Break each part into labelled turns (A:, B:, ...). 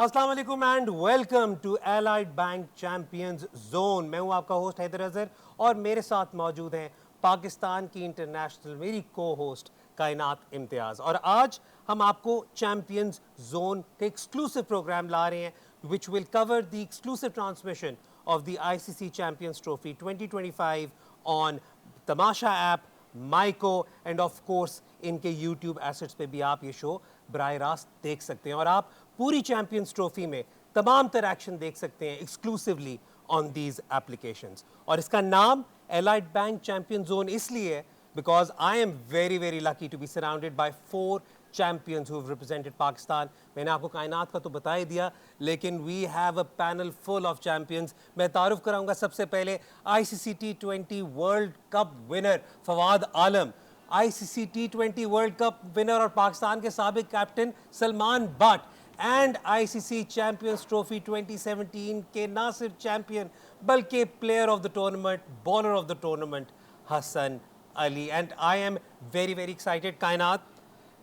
A: अस्सलाम वालेकुम and welcome to Allied Bank Champions Zone. मैं हूं आपका होस्ट हैदर अजहर और मेरे साथ मौजूद हैं पाकिस्तान की इंटरनेशनल मेरी को होस्ट कायनात इम्तियाज। और आज हम आपको चैंपियंस जोन का एक्सक्लूसिव प्रोग्राम ला रहे हैं which will cover the exclusive transmission of the ICC Champions Trophy 2025 on Tamasha app, Myco and of course इनके यूट्यूब एसेट्स पे भी आप ये शो बराह रास्त देख सकते हैं। और आप पूरी चैंपियंस ट्रॉफी में तमाम तरह एक्शन देख सकते हैं एक्सक्लूसिवली ऑन दीज एप्लीकेशंस। और इसका नाम एलाइड बैंक चैंपियन जोन इसलिए है because I am very very lucky to be surrounded by 4 champions who have represented Pakistan. मैंने आपको कायनात का तो बता ही दिया, लेकिन we have a panel full of champions. मैं तारुफ कराऊंगा सबसे पहले ICC T20 world cup winner Fawad Alam, ICC T20 world cup winner और पाकिस्तान के साबिक captain Salman Butt and ICC Champions Trophy 2017 के ना सिर्फ चैंपियन बल्कि player of the tournament, bowler of the tournament Hasan Ali. And I am very very excited. Kainat,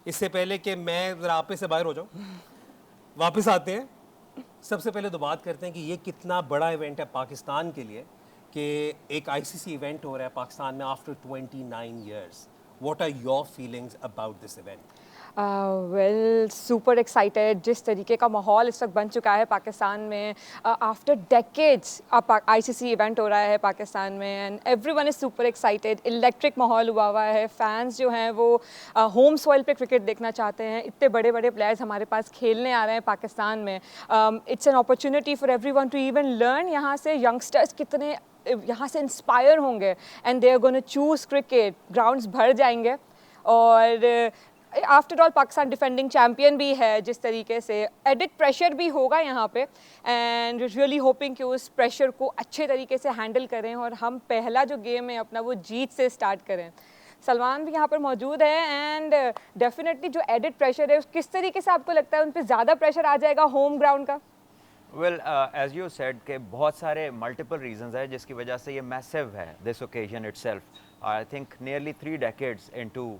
A: इससे पहले कि मैं जरा आप से बाहर हो जाऊं, वापस आते हैं। सबसे पहले तो बात करते हैं कि ये कितना बड़ा इवेंट है पाकिस्तान के लिए कि एक आईसीसी इवेंट हो रहा है पाकिस्तान में after 29 years. What are your feelings about this event?
B: Well, super excited. जिस तरीके का माहौल इस वक्त बन चुका है पाकिस्तान में, आफ्टर डेकेड्स आईसीसी इवेंट हो रहा है पाकिस्तान में and everyone is super excited. Electric माहौल हुआ है। फैंस जो हैं वो होम सॉइल पे क्रिकेट देखना चाहते हैं। इतने बड़े बड़े प्लेयर्स हमारे पास खेलने आ रहे हैं पाकिस्तान में। It's an opportunity for everyone to even learn. यहाँ से यंगस्टर्स कितने यहाँ से इंस्पायर होंगे and they are gonna choose cricket. Grounds भर जाएंगे और after all Pakistan defending champion भी है। जिस तरीके से एडिट प्रेशर भी होगा यहाँ पे एंड रियली होपिंग कि उस प्रेशर को अच्छे तरीके से हैंडल करें और हम पहला जो गेम है अपना वो जीत से स्टार्ट करें। सलमान भी यहाँ पर मौजूद है एंड डेफिनेटली जो एडिट प्रेशर है किस तरीके से आपको लगता है उन पर ज़्यादा प्रेशर आ जाएगा होम ग्राउंड का?
C: वेल, एज यू सेड के बहुत सारे मल्टीपल रीजंस है जिसकी वजह से ये मैसिव है this occasion itself. I think nearly 3 decades into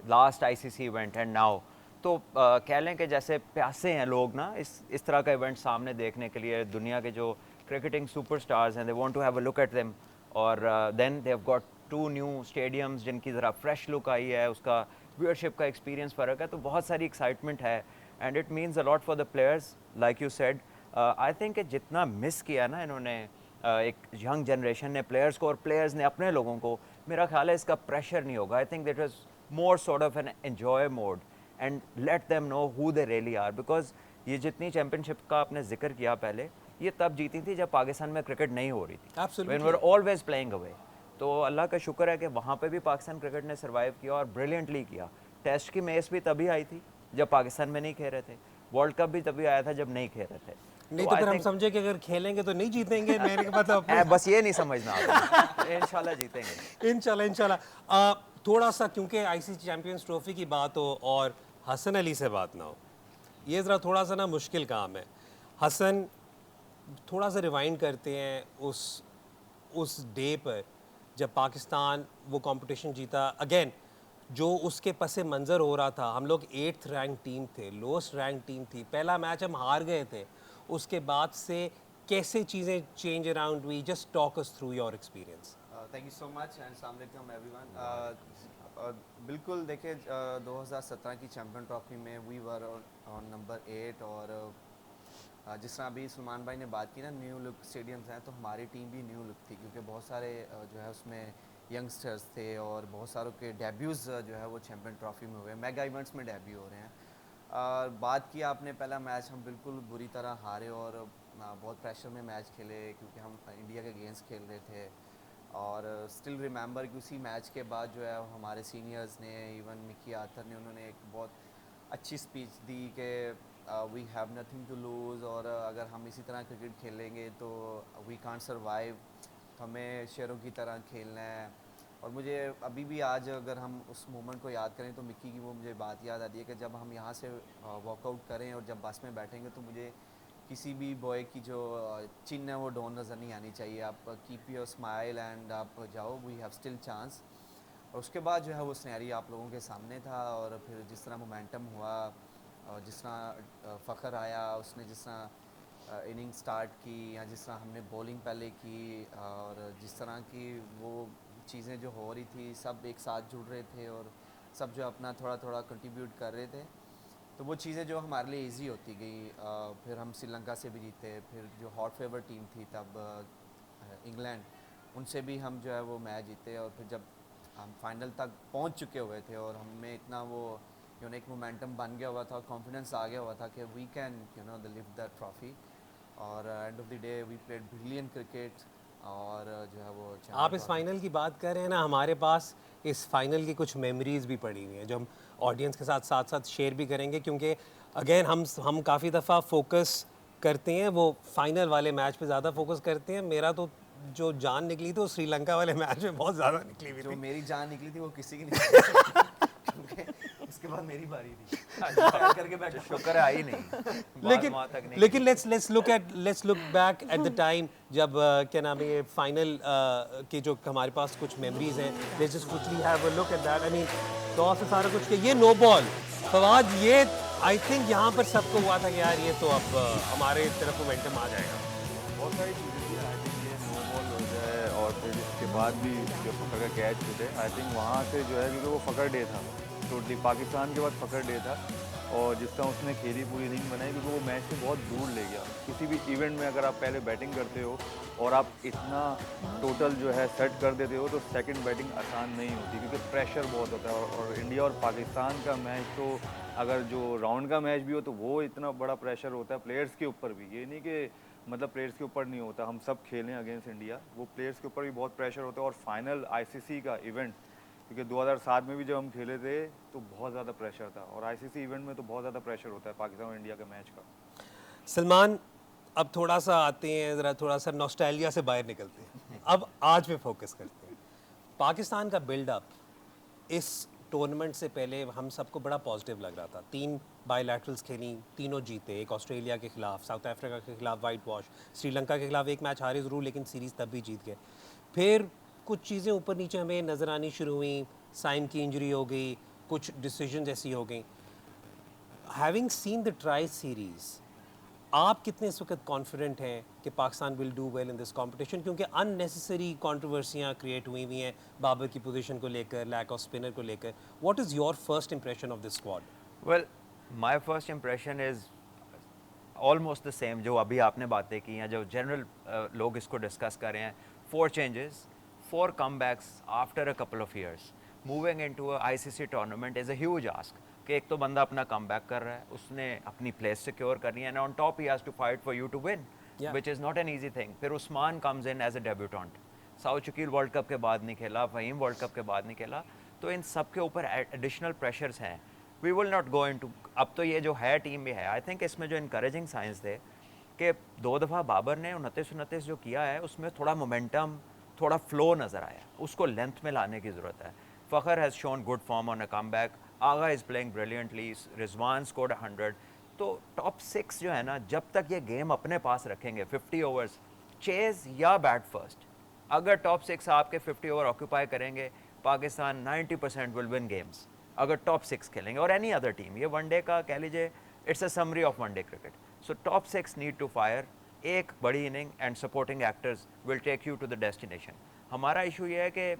C: last ICC event and now. तो कह लें कि जैसे प्यासे हैं लोग ना इस तरह का इवेंट सामने देखने के लिए। दुनिया के जो क्रिकेटिंग सुपरस्टार्स हैं, they want to have a look at them. और then they have got 2 new stadiums जिनकी ज़रा फ्रेश लुक आई है, उसका व्यूअरशिप का एक्सपीरियंस फ़र्क है, तो बहुत सारी एक्साइटमेंट है and it means a lot for the players like you said. I think जितना मिस किया ना इन्होंने एक यंग जनरेशन ने प्लेयर्स को और प्लेयर्स ने अपने लोगों को, मेरा ख्याल है इसका प्रेशर नहीं होगा। I think that was more sort of an enjoy mode and let them know who they really are. Because ये जितनी चैंपियनशिप का आपने जिक्र किया पहले, ये तब जीती थी जब पाकिस्तान में क्रिकेट नहीं हो रही थी, when we were always playing away. तो अल्लाह का शुक्र है कि वहाँ पे भी पाकिस्तान क्रिकेट ने सर्वाइव किया और ब्रिलियंटली किया। टेस्ट की मैच भी तभी आई थी जब पाकिस्तान में नहीं खेल रहे थे, वर्ल्ड कप भी तभी आया था जब नहीं खेल रहे थे।
A: नहीं तो फिर हम समझे कि अगर खेलेंगे तो नहीं जीतेंगे। मेरे मतलब
C: बस ये नहीं समझना इंशाल्लाह जीतेंगे,
A: इंशाल्लाह। थोड़ा सा क्योंकि आईसीसी चैंपियंस ट्रॉफी की बात हो और हसन अली से बात ना हो, ये ज़रा थोड़ा सा ना मुश्किल काम है। हसन, थोड़ा सा रिवाइंड करते हैं उस डे पर जब पाकिस्तान वो कंपटीशन जीता। अगेन जो उसके पसे मंज़र हो रहा था, हम लोग 8th रैंक टीम थे, लोएस्ट रैंक टीम थी, पहला मैच हम हार गए थे। उसके बाद से कैसे चीज़ें चेंज अराउंड हुई? Just talk us through your experience.
D: Thank you so much and अस्सलाम वालेकुम एवरीवन। बिल्कुल देखिए, 2017 की चैम्पियन ट्रॉफी में वी वर ऑन नंबर 8 और जिस तरह अभी सलमान भाई ने बात की ना, न्यू लुक स्टेडियम्स हैं, तो हमारी टीम भी न्यू लुक थी क्योंकि बहुत सारे जो है उसमें यंगस्टर्स थे और बहुत सारों के डेब्यूज़ जो है वो चैम्पियन ट्रॉफी में हुए, मेगा इवेंट्स में डेब्यू हो रहे हैं। बात की आपने पहला मैच, हम बिल्कुल बुरी तरह हारे और बहुत प्रेशर में मैच खेले क्योंकि हम इंडिया के अगेंस्ट खेल रहे थे। और स्टिल रिमेंबर कि उसी मैच के बाद जो है हमारे सीनियर्स ने, इवन मिकी आर्थर ने, उन्होंने एक बहुत अच्छी स्पीच दी कि we have nothing to lose और अगर हम इसी तरह क्रिकेट खेलेंगे तो वी कांट सर्वाइव, तो हमें शेरों की तरह खेलना है। और मुझे अभी भी आज अगर हम उस मोमेंट को याद करें तो मिक्की की वो मुझे बात याद आती है कि जब हम यहाँ से वॉकआउट करें और जब बस में बैठेंगे तो मुझे किसी भी बॉय की जो चिन्ह है वो डाउन नज़र नहीं आनी चाहिए। आप कीप योर स्माइल एंड आप जाओ, वी हैव स्टिल चांस। और उसके बाद जो है वो सिनेरियो आप लोगों के सामने था और फिर जिस तरह मोमेंटम हुआ, और जिस तरह फ़खर आया, उसने जिस तरह इनिंग स्टार्ट की, या जिस तरह हमने बॉलिंग पहले की, और जिस तरह की वो चीज़ें जो हो रही थी, सब एक साथ जुड़ रहे थे और सब जो अपना थोड़ा थोड़ा कंट्रीब्यूट कर रहे थे, तो वो चीज़ें जो हमारे लिए इजी होती गई। फिर हम श्रीलंका से भी जीते, फिर जो हॉट फेवर टीम थी तब इंग्लैंड, उनसे भी हम जो है वो मैच जीते, और फिर जब हम फाइनल तक पहुंच चुके हुए थे और हमें इतना वो एक मोमेंटम बन गया हुआ था, कॉन्फिडेंस आ गया हुआ था कि we can lift the trophy, और end of the day we played brilliant cricket, और जो है वो
A: आप इस फाइनल की बात कर रहे हैं ना, हमारे पास इस फाइनल की कुछ मेमोरीज भी पड़ी हुई हैं जो हम ऑडियंस के साथ साथ साथ शेयर भी करेंगे, क्योंकि अगेन हम काफ़ी दफ़ा फोकस करते हैं वो फाइनल वाले मैच पे ज़्यादा फोकस करते हैं। मेरा तो जो जान निकली थी वो श्रीलंका वाले मैच में बहुत ज़्यादा निकली हुई
D: जो
A: थी।
D: मेरी जान निकली थी वो किसी की नहीं क्योंकि उसके बाद मेरी बारी थी करके बैठा।
C: शुक्र है आई नहीं,
A: लेकिन
C: वहाँ तक नहीं।
A: लेकिन let's look back at the time जब क्या नाम है ये फाइनल की जो हमारे पास कुछ मेमोरीज हैं, let's just quickly have a look at that. I mean तो से सारा कुछ कि ये नो बॉल फवाद, ये आई थिंक यहाँ पर सबको हुआ था कि यार ये तो अब हमारे तरफ मोमेंटम आ जाएगा।
E: बहुत सारी चीज़ें थी। आई थिंक ये नो बॉल हो जाए और फिर इसके बाद भी जो फ़खर का कैच छूटे, आई थिंक वहाँ से जो है, क्योंकि वो फ़खर डे था, टोटली पाकिस्तान के बाद फ़खर डे था, और जिस तरह उसने खेली पूरी इनिंग बनाई, क्योंकि वो मैच से बहुत दूर ले गया। किसी भी इवेंट में अगर आप पहले बैटिंग करते हो और आप इतना टोटल जो है सेट कर देते हो, तो सेकंड बैटिंग आसान नहीं होती, क्योंकि प्रेशर बहुत होता है। और इंडिया और पाकिस्तान का मैच तो अगर जो राउंड का मैच भी हो तो वो इतना बड़ा प्रेशर होता है प्लेयर्स के ऊपर भी। ये नहीं कि मतलब प्लेयर्स के ऊपर नहीं होता, हम सब खेलें अगेंस्ट इंडिया, वो प्लेयर्स के ऊपर भी बहुत प्रेशर होता है। और फाइनल आईसीसी का इवेंट, क्योंकि 2007 में भी जब हम खेले थे तो बहुत ज़्यादा प्रेशर था, और आईसीसी इवेंट में तो बहुत ज़्यादा प्रेशर होता है पाकिस्तान और इंडिया के मैच का।
A: सलमान, अब थोड़ा सा आते हैं, ज़रा थोड़ा सा नॉस्टैल्जिया से बाहर निकलते हैं, अब आज पे फोकस करते हैं। पाकिस्तान का बिल्डअप इस टूर्नामेंट से पहले हम सबको बड़ा पॉजिटिव लग रहा था। 3 बायलैटरल्स खेली, तीनों जीते, एक ऑस्ट्रेलिया के खिलाफ, साउथ अफ्रीका के खिलाफ वाइट वॉश, श्रीलंका के खिलाफ एक मैच हारे ज़रूर लेकिन सीरीज़ तब भी जीत गए। फिर कुछ चीज़ें ऊपर नीचे हमें नज़र आनी शुरू हुई, साइम की इंजरी हो गई, कुछ डिसीजन ऐसी हो गई। Having seen the try series, आप कितने इस वक्त कॉन्फिडेंट हैं कि Pakistan will do well in this competition, क्योंकि अननेसेसरी कंट्रोवर्सियां क्रिएट हुई हुई हैं बाबर की पोजीशन को लेकर, लैक ऑफ स्पिनर को लेकर। What is your first impression of this squad?
C: Well, my first impression is almost the same जो अभी आपने बातें की हैं, जो जनरल लोग इसको डिस्कस कर रहे हैं। 4 changes, 4 comebacks after a couple of years, moving into a ICC tournament is a huge ask. कि एक तो बंदा अपना कमबैक कर रहा है, उसने अपनी प्लेस सिक्योर करनी है, and on top he has to fight for you to win, which is not an easy thing. फिर Usman comes in as a debutant, Saud Shakeel World Cup के बाद नहीं खेला, फ़हीम वर्ल्ड कप के बाद नहीं खेला, तो इन सब के ऊपर एडिशनल प्रेशर्स हैं। We will not go into, अब तो ये जो है टीम भी है, आई थिंक इसमें जो इनकरेजिंग साइंस थे कि 2 दफ़ा बाबर ने 29-29 जो किया है उसमें थोड़ा मोमेंटम, थोड़ा फ्लो नज़र आया, उसको लेंथ में लाने की ज़रूरत है। Fakhar has shown good form on a comeback, Agha is playing brilliantly, Rizwan scored 100। तो टॉप 6 जो है ना, जब तक ये गेम अपने पास रखेंगे 50 ओवर्स, चेज या बैट फर्स्ट, अगर टॉप 6 आपके 50 ओवर ऑक्यूपाई करेंगे, पाकिस्तान 90% विल विन गेम्स अगर टॉप 6 खेलेंगे। और एनी अदर टीम, ये वनडे का कह लीजिए, it's a summary of one day cricket. So top 6 need to fire, एक बड़ी inning and supporting actors will take you to the destination. हमारा इशू ये है कि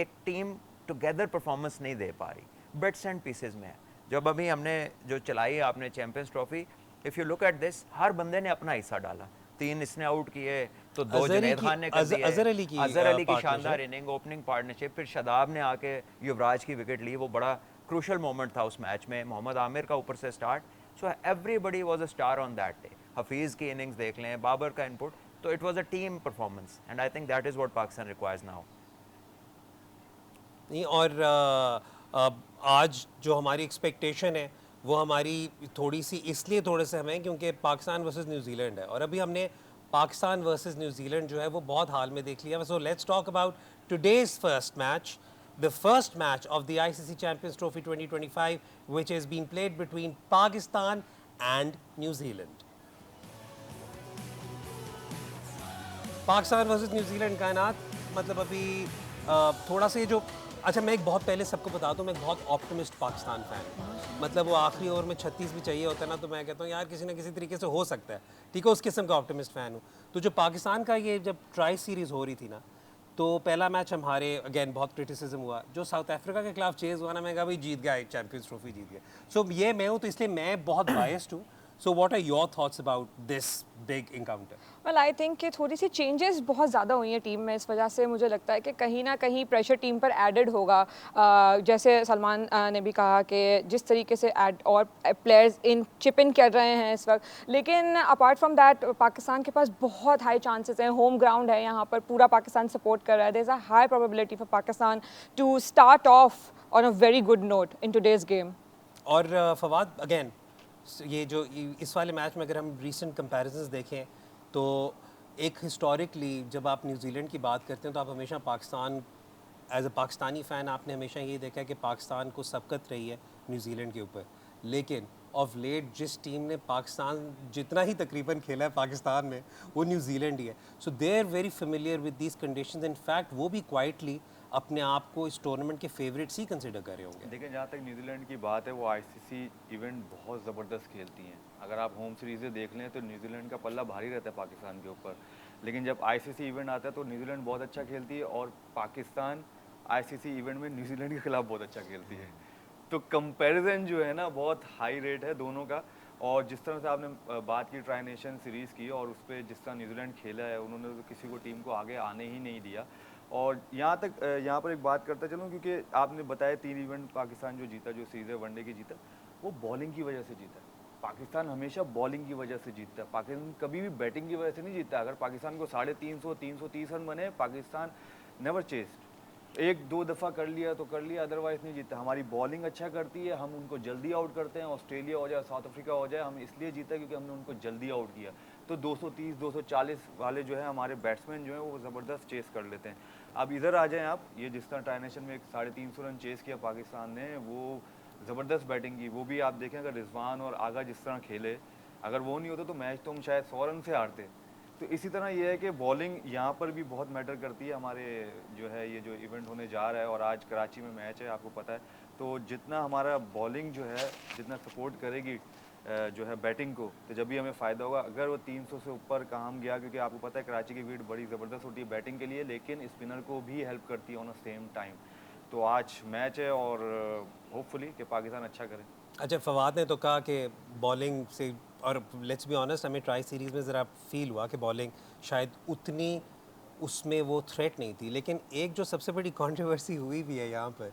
C: एक टीम टुगेदर परफॉर्मेंस नहीं दे पा रही, बिट्स एंड पीसेज में है। जब अभी हमने जो चलाई है आपने Champions Trophy, if you look at this, हर बंदे ने अपना हिस्सा डाला। 3 इसने आउट किए तो 2 जुनैद खान ने कर दिए, अजहर अली की शानदार इनिंग, ओपनिंग पार्टनरशिप, फिर शादाब ने आके युवराज की विकेट ली, वो बड़ा क्रूशल मोमेंट था उस मैच में, मोहम्मद आमिर का ऊपर से start. So everybody was a star on that day. Hafeez की इनिंग्स देख लें, बाबर का इनपुट, तो it was a team performance, and I think that is what Pakistan requires now.
A: नहीं, और आज जो हमारी एक्सपेक्टेशन है वो हमारी थोड़ी सी इसलिए थोड़े से हमें, क्योंकि पाकिस्तान वर्सेस न्यूजीलैंड है, और अभी हमने पाकिस्तान वर्सेस न्यूजीलैंड जो है वो बहुत हाल में देख लिया। So let's talk about today's first match, the first match of the ICC Champions Trophy 2025, which is being played between Pakistan and New Zealand. Pakistan versus New Zealand, कायनात, मतलब अभी थोड़ा सा जो अच्छा, मैं एक बहुत पहले सबको बता दूं, मैं एक बहुत ऑप्टिमिस्ट पाकिस्तान फ़ैन हूं। मतलब वो आखिरी ओवर में 36 भी चाहिए होता है ना, तो मैं कहता हूं यार किसी ना किसी तरीके से हो सकता है, ठीक है, उस किस्म का ऑप्टिमिस्ट फ़ैन हूं। तो जो पाकिस्तान का ये जब ट्राई सीरीज़ हो रही थी ना, तो पहला मैच हम हारे, अगेन बहुत क्रिटिसिज्म हुआ। जो साउथ अफ्रीका के खिलाफ चेज़ हुआ ना, मैं कहा भाई जीत गया, एक चैंपियंस ट्रॉफी जीत गया। सो ये मैं हूँ, तो इसलिए मैं बहुत बायस्ड हूँ। So what are your thoughts about this big encounter?
B: Well I think कि थोड़ी सी चेंजेस बहुत ज़्यादा हुई हैं टीम में, इस वजह से मुझे लगता है कि कहीं ना कहीं प्रेशर टीम पर एडेड होगा। जैसे सलमान ने भी कहा कि जिस तरीके से ऐड और प्लेयर्स इन चिप इन कर रहे हैं इस वक्त, लेकिन अपार्ट फ्रॉम दैट पाकिस्तान के पास बहुत हाई चांसेस हैं। होम ग्राउंड है, यहाँ पर पूरा पाकिस्तान सपोर्ट कर रहा है। There is a high probability for Pakistan to start off on a very good note in today's game.
A: और फवाद, अगेन ये जो इस वाले मैच में अगर हम रीसेंट कंपैरिजंस देखें, तो एक हिस्टोरिकली जब आप न्यूजीलैंड की बात करते हैं, तो आप हमेशा Pakistan, as a Pakistani fan आपने हमेशा ये देखा है कि पाकिस्तान को सबकत रही है न्यूजीलैंड के ऊपर। लेकिन ऑफ लेट जिस टीम ने पाकिस्तान जितना ही तकरीबन खेला है पाकिस्तान में, वो न्यूजीलैंड ही है। So they are very familiar with these conditions. In fact वो भी क्वाइटली अपने आप को इस टूर्नामेंट के फेवरेट्स ही कंसिडर कर रहे होंगे।
E: देखिए, जहाँ तक न्यूजीलैंड की बात है, वो आईसीसी इवेंट बहुत ज़बरदस्त खेलती हैं। अगर आप होम सीरीज़ें देख लें तो न्यूजीलैंड का पल्ला भारी रहता है पाकिस्तान के ऊपर, लेकिन जब आईसीसी इवेंट आता है तो न्यूजीलैंड बहुत अच्छा खेलती है, और पाकिस्तान आईसीसी इवेंट में न्यूजीलैंड के खिलाफ बहुत अच्छा खेलती है। तो कंपैरिजन जो है ना, बहुत हाई रेट है दोनों का। और जिस तरह से आपने बात की ट्राई नेशन सीरीज़ की, और उस पर जिस तरह न्यूजीलैंड खेला है, उन्होंने तो किसी को टीम को आगे आने ही नहीं दिया। और यहाँ तक यहाँ पर एक बात करता चलूँ, क्योंकि आपने बताया 3 इवेंट पाकिस्तान जो जीता, जो सीरीज़ है वनडे की जीता, वो बॉलिंग की वजह से जीता है। पाकिस्तान हमेशा बॉलिंग की वजह से जीतता है, पाकिस्तान कभी भी बैटिंग की वजह से नहीं जीतता। अगर पाकिस्तान को 350 330 रन बने, पाकिस्तान नेवर चेस्ट। एक दो दफ़ा कर लिया तो कर लिया, अदरवाइज़ नहीं जीता। हमारी बॉलिंग अच्छा करती है, हम उनको जल्दी आउट करते हैं। ऑस्ट्रेलिया हो जाए, साउथ अफ्रीका हो जाए, हम इसलिए जीता क्योंकि हमने उनको जल्दी आउट किया। तो 230 240 वाले जो है हमारे बैट्समैन जो हैं, वो ज़बरदस्त चेस कर लेते हैं। अब इधर आ जाएं आप, ये जिस तरह ट्राई नेशन में 350 रन चेस किया पाकिस्तान ने, वो ज़बरदस्त बैटिंग की। वो भी आप देखें, अगर रिजवान और आगा जिस तरह खेले, अगर वो नहीं होता तो मैच तो हम शायद 100 रन से हारते। तो इसी तरह ये है कि बॉलिंग यहाँ पर भी बहुत मैटर करती है। हमारे जो है ये जो इवेंट होने जा रहा है, और आज कराची में मैच है, आपको पता है, तो जितना हमारा बॉलिंग जो है जितना सपोर्ट करेगी जो है बैटिंग को, तो जब भी हमें फ़ायदा होगा। अगर वो 300 से ऊपर काम गया, क्योंकि आपको पता है कराची की विकेट बड़ी ज़बरदस्त होती है बैटिंग के लिए, लेकिन स्पिनर को भी हेल्प करती है ऑन अ सेम टाइम। तो आज मैच है, और होपफुली कि पाकिस्तान अच्छा करे।
A: अच्छा, फवाद ने तो कहा कि बॉलिंग से, और लेट्स बी ऑनेस्ट, हमें ट्राई सीरीज़ में ज़रा फील हुआ कि बॉलिंग शायद उतनी उसमें वो थ्रेट नहीं थी। लेकिन एक जो सबसे बड़ी कंट्रोवर्सी हुई भी है यहाँ पर,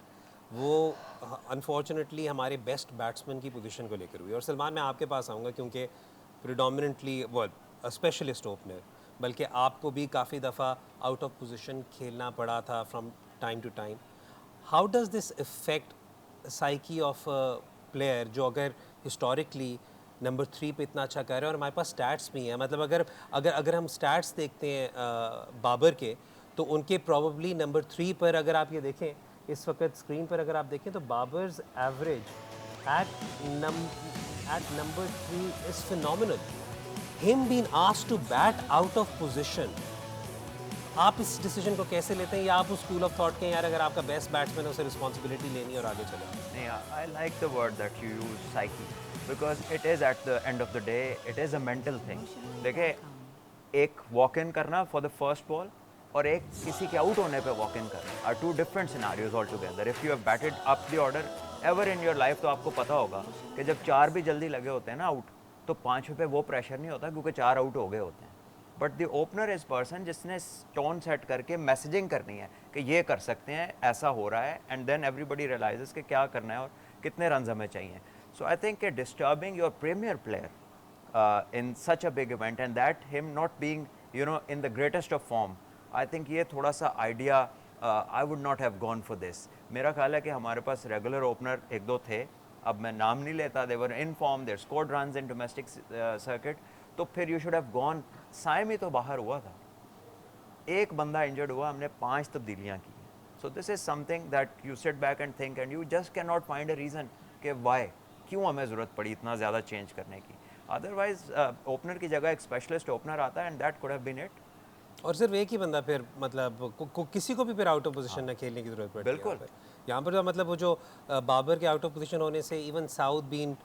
A: वो अनफॉर्चुनेटली हमारे बेस्ट बैट्समैन की पोजीशन को लेकर हुई। और सलमान, मैं आपके पास आऊँगा क्योंकि प्रिडोमिनेंटली वो स्पेशलिस्ट ओपनर, बल्कि आपको भी काफ़ी दफ़ा आउट ऑफ पोजीशन खेलना पड़ा था from time to time. How does this effect psyche of player जो अगर हिस्टोरिकली नंबर 3 पे इतना अच्छा कर रहे हैं, और हमारे पास स्टैट्स भी हैं। मतलब अगर अगर अगर हम स्टैट्स देखते हैं बाबर के, तो उनके प्रॉबली नंबर 3 पर अगर आप ये देखें इस वक्त स्क्रीन पर, अगर आप देखें तो Babar's average at number 3 is phenomenal. Him been asked to bat out of position. आप इस डिसीजन को कैसे लेते हैं, या आप उस स्कूल ऑफ थॉट के हैं, यार अगर आपका बेस्ट बैट्समैन है उसे रिस्पॉन्सिबिलिटी लेनी है और आगे चले?
C: नहीं, I like the word that you use, psyche, because it is at the end of the day, it is a mental thing. देखिए, एक वॉक इन करना फॉर द फर्स्ट बॉल और एक किसी के आउट होने पे वॉक इन करना are two different scenarios all together. If you have batted up the order ever in your life, तो आपको पता होगा कि जब 4 भी जल्दी लगे होते हैं ना आउट, तो 5वें पे वो प्रेशर नहीं होता क्योंकि 4 आउट हो गए होते हैं। But the opener is person जिसने टोन सेट करके मैसेजिंग करनी है कि ये कर सकते हैं, ऐसा हो रहा है, एंड देन एवरीबडी रियलाइजेस कि क्या करना है और कितने रन हमें चाहिए। सो आई थिंक कि disturbing your premier player in such a big event, and that him not being, you know, in the greatest of form, I think ये थोड़ा सा idea I would not have gone for this. मेरा ख्याल है कि हमारे पास regular opener एक दो थे, अब मैं नाम नहीं लेता, they were in form, they scored runs in domestic circuit, तो फिर you should have gone। Saim ही तो बाहर हुआ था, एक बंदा इंजर्ड हुआ, हमने 5 तब्दीलियाँ की। So this is something that you sit back and think, and you just can not find a reason कि वाई, क्यों हमें ज़रूरत पड़ी इतना ज़्यादा चेंज करने की। अदरवाइज ओपनर की जगह एक स्पेशलिस्ट ओपनर आता है, and that could have been it.
A: और सिर्फ एक ही बंदा फिर मतलब किसी को भी फिर आउट ऑफ पोजीशन ना खेलने की जरूरत पड़ती है
C: बिल्कुल।
A: यहाँ पर तो मतलब वो जो बाबर के आउट ऑफ पोजीशन होने से even Saud been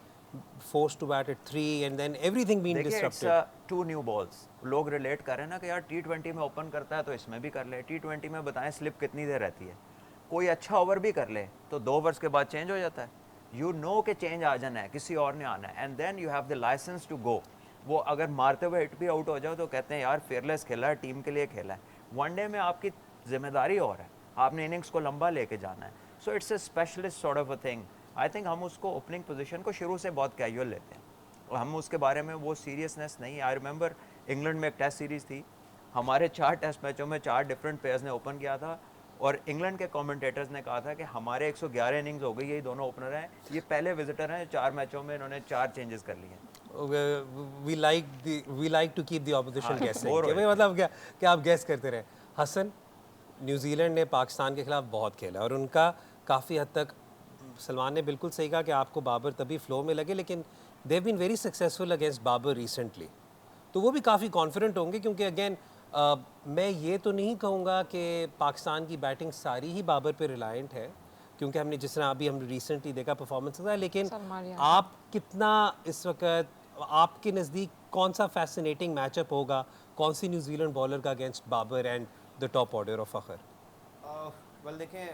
A: forced to bat at 3 and then everything been
C: देखिए इट्स
A: डिसरप्टेड।
C: 2 न्यू बॉल्स, लोग रिलेट कर रहे हैं ना कि यार T20 में ओपन करता है तो इसमें भी कर ले, T20 में बताएं स्लिप कितनी देर रहती है, कोई अच्छा ओवर भी कर ले तो 2 ओवर्स के बाद चेंज हो जाता है, यू नो कि चेंज आ जाना है, किसी और ने आना है, and then you have the licence to go. वो अगर मारते हुए हिट भी आउट हो जाओ तो कहते हैं यार फेयरलेस खेला है, टीम के लिए खेला है। वनडे में आपकी जिम्मेदारी और है, आपने इनिंग्स को लंबा लेके जाना है, so it's a specialist sort of a thing. I think हम उसको ओपनिंग पोजीशन को शुरू से बहुत कैजुअल लेते हैं और हम उसके बारे में वो सीरियसनेस नहीं। आई रिमेंबर इंग्लैंड में एक टेस्ट सीरीज़ थी, हमारे 4 टेस्ट मैचों में 4 डिफरेंट प्लेयर्स ने ओपन किया था और इंग्लैंड के कमेंटेटर्स ने कहा था कि हमारे 111 इनिंग्स हो गई, यही दोनों ओपनर हैं, ये पहले विजिटर हैं, 4 मैचों में इन्होंने 4 चेंजेस कर लिए हैं।
A: we like to keep the opposition guessing
C: bore हो
A: कि भाई मतलब क्या आप गेस करते रहे। हसन, न्यूजीलैंड ने पाकिस्तान के खिलाफ बहुत खेला और उनका काफ़ी हद तक, सलमान ने बिल्कुल सही कहा कि आपको बाबर तभी फ्लो में लगे, लेकिन they have been very successful against Babar recently, तो वो भी काफ़ी कॉन्फिडेंट होंगे क्योंकि अगेन मैं ये तो नहीं कहूँगा कि पाकिस्तान की बैटिंग सारी ही बाबर पे रिलायंट है, क्योंकि हमने जिस तरह अभी हम रिसेंटली देखा परफॉर्मेंस है, लेकिन
B: सलमान यार।
A: आप कितना इस वक्त आपके नज़दीक कौन सा फैसिनेटिंग मैचअप होगा, कौन सी न्यूजीलैंड बॉलर का against Babar and the top order of Fakhar?
D: Well देखें,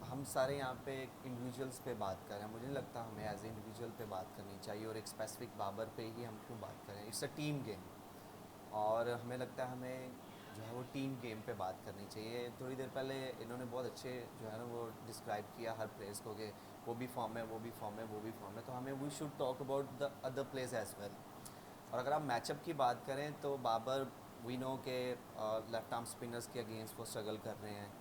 D: हम सारे यहाँ पे इंडिविजुअल्स पे बात कर रहे हैं, मुझे नहीं लगता हमें एज ए इंडिविजुअल पे बात करनी चाहिए और एक स्पेसिफिक बाबर पे ही हम क्यों बात करें। इट्स अ टीम गेम और हमें लगता है हमें जो है वो टीम गेम पे बात करनी चाहिए। थोड़ी देर पहले इन्होंने बहुत अच्छे जो है ना वो डिस्क्राइब किया हर प्लेयर्स को कि वो भी फॉर्म है, वो भी फॉर्म है, वो भी फॉर्म है, तो हमें we should talk about the other players as well. और अगर आप मैचअप की बात करें तो बाबर वी नो के लेफ्ट आर्म स्पिनर्स के अगेंस्ट वो स्ट्रगल कर रहे हैं।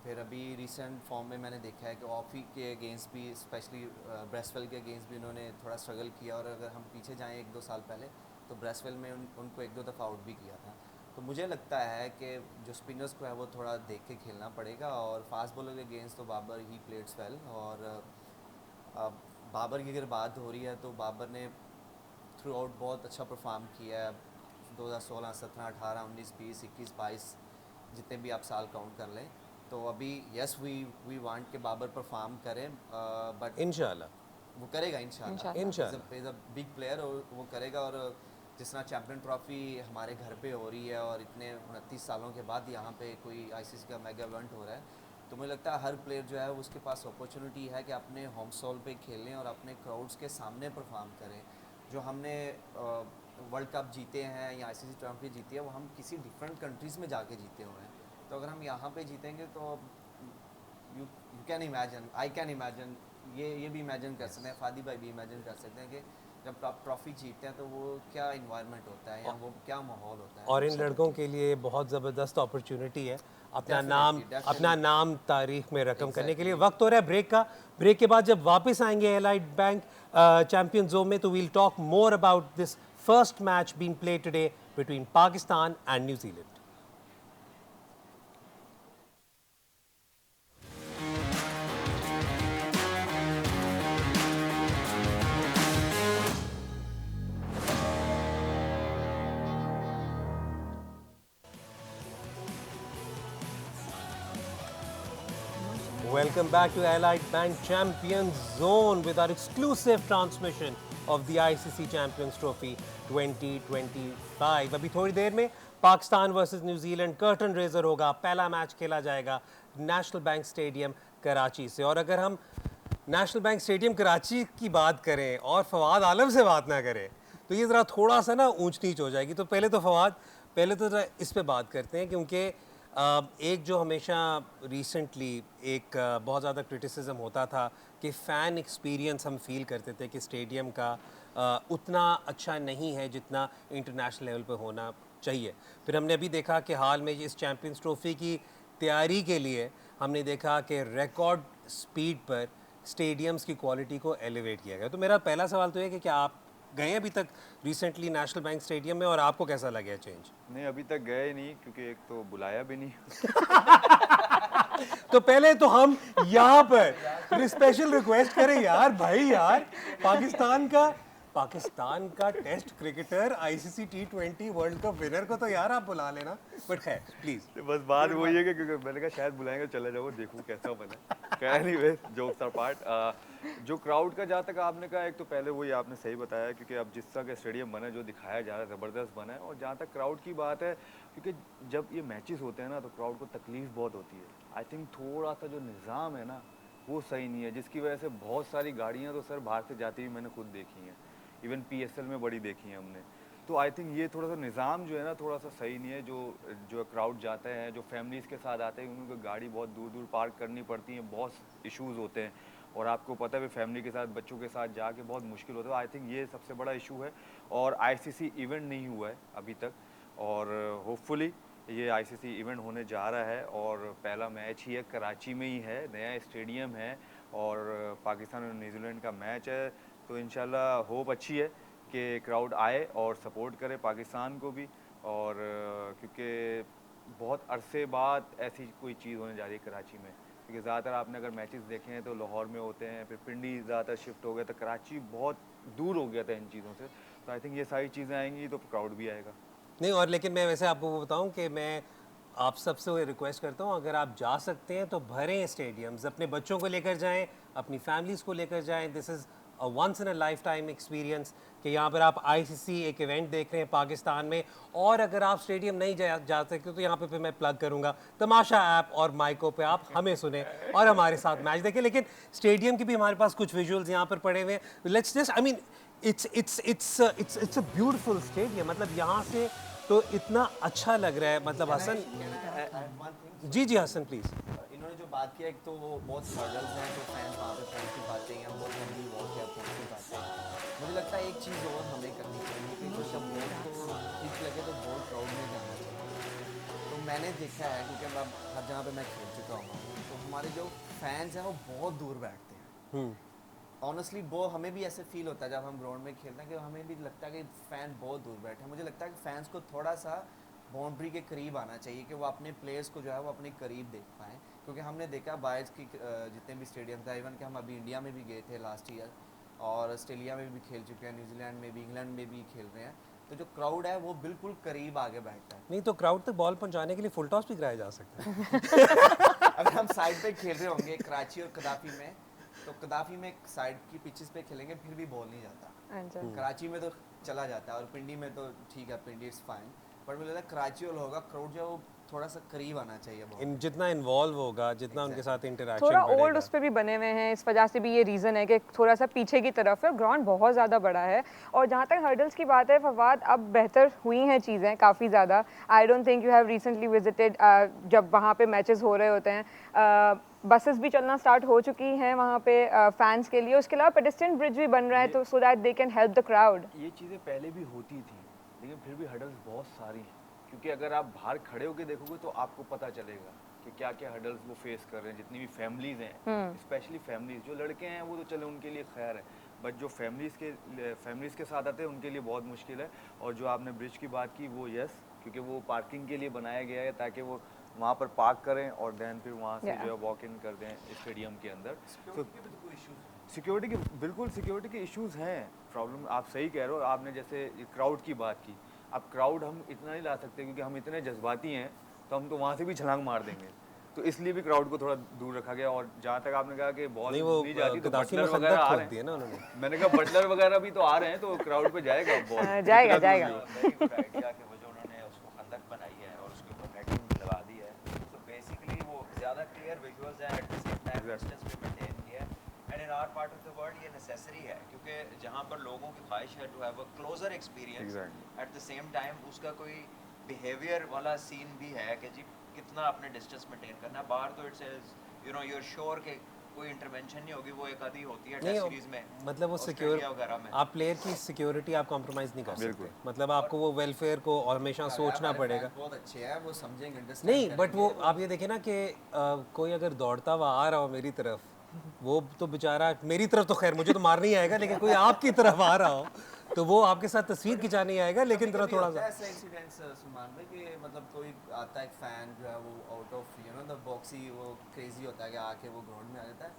D: फिर अभी रिसेंट फॉर्म में मैंने देखा है कि ऑफी के अगेंस्ट भी, स्पेशली ब्रेसवेल के अगेंस्ट भी उन्होंने थोड़ा स्ट्रगल किया। और अगर हम पीछे जाएं 1-2 साल पहले तो ब्रेसवेल में उनको 1-2 दफ़ा आउट भी किया था। तो मुझे लगता है कि जो स्पिनर्स को है वो थोड़ा देख के खेलना पड़ेगा। और फास्ट बॉलर के अगेंस्ट तो बाबर ही प्लेड्स वेल। और बाबर की अगर बात हो रही है तो बाबर ने थ्रू आउट बहुत अच्छा परफॉर्म किया है। 2016, 17, 18, 19, 20, 21, 22 जितने भी आप साल काउंट कर लें, तो अभी यस वी वांट के बाबर परफॉर्म करें, बट
A: इंशाल्लाह
D: वो करेगा इंशाल्लाह।
A: इंशाल्लाह।
D: इज़ अ बिग प्लेयर और वो करेगा। और जिस तरह चैम्पियन ट्रॉफी हमारे घर पे हो रही है और इतने 29 सालों के बाद यहाँ पे कोई आईसीसी का मेगा इवेंट हो रहा है, तो मुझे लगता है हर प्लेयर जो है उसके पास अपॉर्चुनिटी है कि अपने होम सॉल पे खेलें और अपने क्राउड्स के सामने परफॉर्म करें। जो हमने वर्ल्ड कप जीते हैं या आईसीसी ट्रॉफी जीती है वो हम किसी डिफरेंट कंट्रीज़ में जाके जीते हुए हैं। तो अगर हम यहाँ पे जीतेंगे तो you can imagine, I can imagine, ये भी इमेजिन कर सकते हैं, फादी भाई भी इमेजिन कर सकते हैं कि जब आप ट्रॉफी जीतते हैं तो वो क्या इन्वायरमेंट होता है या वो क्या माहौल होता है।
A: और इन लड़कों के लिए बहुत ज़बरदस्त अपॉर्चुनिटी है अपना
D: Definitely.
A: अपना नाम तारीख में रकम करने के लिए। वक्त हो रहा है ब्रेक का। ब्रेक के बाद जब वापस आएंगे एलाइड बैंक चैंपियन जोन में, तो we'll talk more about this first match being played today between Pakistan and New Zealand. Welcome back to Allied Bank Champions Zone with our exclusive transmission of the ICC Champions Trophy 2025. अभी थोड़ी देर में Pakistan versus New Zealand curtain raiser होगा। पहला match खेला जाएगा national bank stadium Karachi से। और अगर हम नेशनल बैंक स्टेडियम कराची की बात करें और फवाद आलम से बात ना करें तो ये ज़रा थोड़ा सा ना ऊंच नीच हो जाएगी। तो पहले तो फवाद, पहले तो ज़रा इस पे बात करते हैं, क्योंकि एक जो हमेशा रिसेंटली एक बहुत ज़्यादा क्रिटिसिज्म होता था कि फ़ैन एक्सपीरियंस हम फील करते थे कि स्टेडियम का उतना अच्छा नहीं है जितना इंटरनेशनल लेवल पे होना चाहिए। फिर हमने अभी देखा कि हाल में इस चैम्पियंस ट्रॉफी की तैयारी के लिए हमने देखा कि रिकॉर्ड स्पीड पर स्टेडियम्स की क्वालिटी को एलिवेट किया गया। तो मेरा पहला सवाल तो है कि क्या आप गए अभी तक रिसेंटली नेशनल बैंक स्टेडियम में और आपको कैसा लगा चेंज?
E: नहीं, अभी तक गए नहीं क्योंकि एक तो बुलाया भी नहीं।
A: तो पहले तो हम यहाँ पर स्पेशल रिक्वेस्ट करें यार, भाई यार, पाकिस्तान का पाकिस्तान का test cricketer ICC T20 world cup winner को तो यार आप बुला लेना, बट खैर प्लीज।
E: तो बस बात वही है कि क्योंकि मैंने कहा शायद बुलाएंगे, चले जाओ देखूँ कैसा बना। खैर एनीवेज, जोक्स आर पार्ट। जो क्राउड का जहाँ तक आपने कहा, एक तो पहले वही आपने सही बताया, क्योंकि अब जिस तरह का स्टेडियम बना है, जो दिखाया जा रहा है ज़बरदस्त बना है। और जहाँ तक क्राउड की बात है, क्योंकि जब ये मैचेस होते हैं ना, तो क्राउड को तकलीफ बहुत होती है। आई थिंक थोड़ा सा जो निज़ाम है ना, वो सही नहीं है, जिसकी वजह से बहुत सारी गाड़ियाँ तो सर बाहर से जाती हुई मैंने खुद देखी हैं, इवन PSL में बड़ी देखी है हमने। तो आई थिंक ये थोड़ा सा निज़ाम जो है ना, थोड़ा सा सही नहीं है। जो जो क्राउड जाते हैं, जो फैमिलीज़ के साथ आते हैं, उनको गाड़ी बहुत दूर दूर पार्क करनी पड़ती है, बहुत इश्यूज़ होते हैं। और आपको पता है फैमिली के साथ, बच्चों के साथ जाके बहुत मुश्किल होता है। आई थिंक ये सबसे बड़ा इशू है। और ICC इवेंट नहीं हुआ है अभी तक, और होपफुली ये ICC इवेंट होने जा रहा है। और पहला मैच ही है, कराची में ही है, नया स्टेडियम है, और पाकिस्तान और न्यूजीलैंड का मैच है। तो इंशाल्लाह होप अच्छी है कि क्राउड आए और सपोर्ट करे पाकिस्तान को भी। और क्योंकि बहुत अरसे बाद ऐसी कोई चीज़ होने जा रही है कराची में, क्योंकि ज़्यादातर आपने अगर मैचेस देखे हैं तो लाहौर में होते हैं, फिर पिंडी ज़्यादातर शिफ्ट हो गया, तो कराची बहुत दूर हो गया था इन चीज़ों से। तो आई थिंक ये सारी चीज़ें आएंगी तो क्राउड भी आएगा।
A: नहीं, और लेकिन मैं वैसे आपको वो बताऊं कि मैं आप सबसे रिक्वेस्ट करता हूं, अगर आप जा सकते हैं तो भरें स्टेडियम्स, अपने बच्चों को लेकर जाएं, अपनी फैमिलीज़ को लेकर जाएं। This is a once in a lifetime experience कि यहाँ पर आप ICC एक इवेंट देख रहे हैं पाकिस्तान में। और अगर आप स्टेडियम नहीं जा सकते तो यहाँ पे फिर मैं प्लग करूँगा तमाशा ऐप और माइको पे आप हमें सुने और हमारे साथ मैच देखें। लेकिन स्टेडियम की भी हमारे पास कुछ विजुअल्स यहाँ पर पड़े हुए हैं। Let's just, I mean it's a beautiful stadium. मतलब यहाँ से तो इतना अच्छा लग रहा है। मतलब हसन, जी जी हसन प्लीज़।
D: इन्होंने जो बात किया, एक तो वो बहुत हर्डल्स हैं जो फैंस वहाँ पे पहुँच नहीं पाते हैं, बहुत लंबी वॉक है, पहुँच नहीं पाते हैं। मुझे लगता है एक चीज़ और हमें करनी चाहिए कि जो जब वोट को ठीक लगे तो वोट क्राउड में जाना चाहिए। तो मैंने देखा है, क्योंकि मैं हर जगह पे मैं खेल चुका हूँ, तो हमारे जो फैंस हैं वो बहुत दूर बैठते हैं। ऑनेस्टली वो हमें भी ऐसे फील होता है जब हम ग्राउंड में खेलते हैं, कि हमें भी लगता है कि फ़ैन बहुत दूर बैठे हैं। मुझे लगता है कि फैंस को थोड़ा सा बाउंड्री के करीब आना चाहिए, कि वो अपने प्लेयर्स को जो है वो अपने करीब देख पाएँ। क्योंकि हमने देखा बाहर की जितने भी स्टेडियम था, इवन कि हम अभी इंडिया में भी गए थे लास्ट ईयर, और ऑस्ट्रेलिया में भी खेल चुके हैं, न्यूजीलैंड में भी, इंग्लैंड में भी खेल रहे हैं, तो जो क्राउड है वो बिल्कुल करीब आगे बैठता है।
A: नहीं तो क्राउड तक बॉल पहुंचाने के लिए फुल टॉस भी कराया जा सकता है।
D: अगर हम साइड पे खेल रहे होंगे कराची और कदाफी में, तो कदाफी में साइड की पिचेस पे खेलेंगे फिर भी बॉल नहीं जाता।
B: अच्छा।
D: कराची में तो चला जाता है, और पिंडी में तो ठीक है, पिंडी इट्स फाइन, पर मुझे लगता है कराची और होगा क्राउड जो है वो थोड़ा सा करीब आना चाहिए बहुत।
A: जितना इन्वॉल्व होगा, जितना उनके साथ इंटरेक्शन
B: थोड़ा
A: बढ़ेगा।
B: ओल्ड उस पर भी बने हुए हैं, इस वजह से भी ये रीज़न है कि थोड़ा सा पीछे की तरफ है। ग्राउंड बहुत ज़्यादा बड़ा है। और जहाँ तक हर्डल्स की बात है फवाद, अब बेहतर हुई हैं चीज़ें काफ़ी ज़्यादा। I don't think you have recently visited, जब वहाँ पे मैचेस हो रहे होते हैं, बसेस भी चलना स्टार्ट हो चुकी हैं वहाँ पे फैंस के लिए। उसके अलावा पेडेस्ट्रियन ब्रिज भी बन रहा है, तो so that they can help the crowd.
E: ये चीज़ें पहले भी होती थी, लेकिन फिर भी हडल्स बहुत सारी हैं। क्योंकि अगर आप बाहर खड़े होकर देखोगे तो आपको पता चलेगा कि क्या क्या हडल्स वो फेस कर रहे हैं। जितनी भी फैमिलीज़ हैं, स्पेशली फैमिलीज़, जो लड़के हैं वो तो चले उनके लिए खैर है, बट जो फैमिलीज़ के साथ आते हैं उनके लिए बहुत मुश्किल है। और जो आपने ब्रिज की बात की वो यस, क्योंकि वो पार्किंग के लिए बनाया गया है, ताकि वो वहाँ पर पार्क करें और देन फिर वहाँ से जो है वॉक इन कर दें स्टेडियम के अंदर। तो सिक्योरिटी के बिल्कुल सिक्योरिटी के इश्यूज़ हैं, प्रॉब्लम आप सही कह रहे हो। आपने जैसे क्राउड की बात की, अब क्राउड हम इतना नहीं ला सकते क्योंकि हम इतने जज्बाती हैं, तो हम तो वहाँ से भी छलांग मार देंगे। तो इसलिए भी क्राउड को थोड़ा दूर रखा गया। और जहाँ तक आपने कहा कि बॉल नहीं जाती, तो बटलर वगैरह आ रहे हैं ना उन्होंने। मैंने कहा बटलर वगैरह भी तो आ रहे हैं, तो क्राउड पे जाएगा बॉल,
B: जाएगा जाएगा।
C: वेरी गुड आइडिया कि वो जो उन्होंने उसको खंदक बनाई है और उसके ऊपर नेटिंग भी लगा दी है, तो बेसिकली वो ज़्यादा क्लियर विजुअल्स हैं, at the same time distance भी मेंटेन किया है। And in our part of the world ये नेसेसरी है, क्योंकि जहाँ पर लोगों की ख्वाहिश है to have a closer experience, at the same time उसका कोई बिहेवियर वाला सीन भी है कि जी कितना आपने डिस्टेंस मेंटेन करना है। बाहर तो it's you know you are sure कि कोई इंटरवेंशन नहीं होगी, वो एक आधी होती है टेस्ट सीरीज में,
A: मतलब वो सिक्योर, आप प्लेयर की सिक्योरिटी आप कॉम्प्रोमाइज़ नहीं कर सकते। मतलब आपको वो वेलफेयर को हमेशा सोचना पड़ेगा।
D: बहुत अच्छे हैं, वो समझेंगे,
A: नहीं, बट वो आप ये देखें ना कि कोई अगर दौड़ता हुआ आ रहा हो मेरी तरफ, वो तो बेचारा, मेरी तरफ तो खैर मुझे तो मार नहीं आएगा, लेकिन कोई आपकी तरफ आ रहा हो तो वो आपके साथ तस्वीर खिंचाने आएगा, लेकिन थोड़ा सा
D: ऐसा इंसिडेंट्स सुमान भाई कि मतलब कोई आता है, एक फैन जो है वो out of you know the box ही वो क्रेजी होता है कि आके वो ग्राउंड में आ जाता है।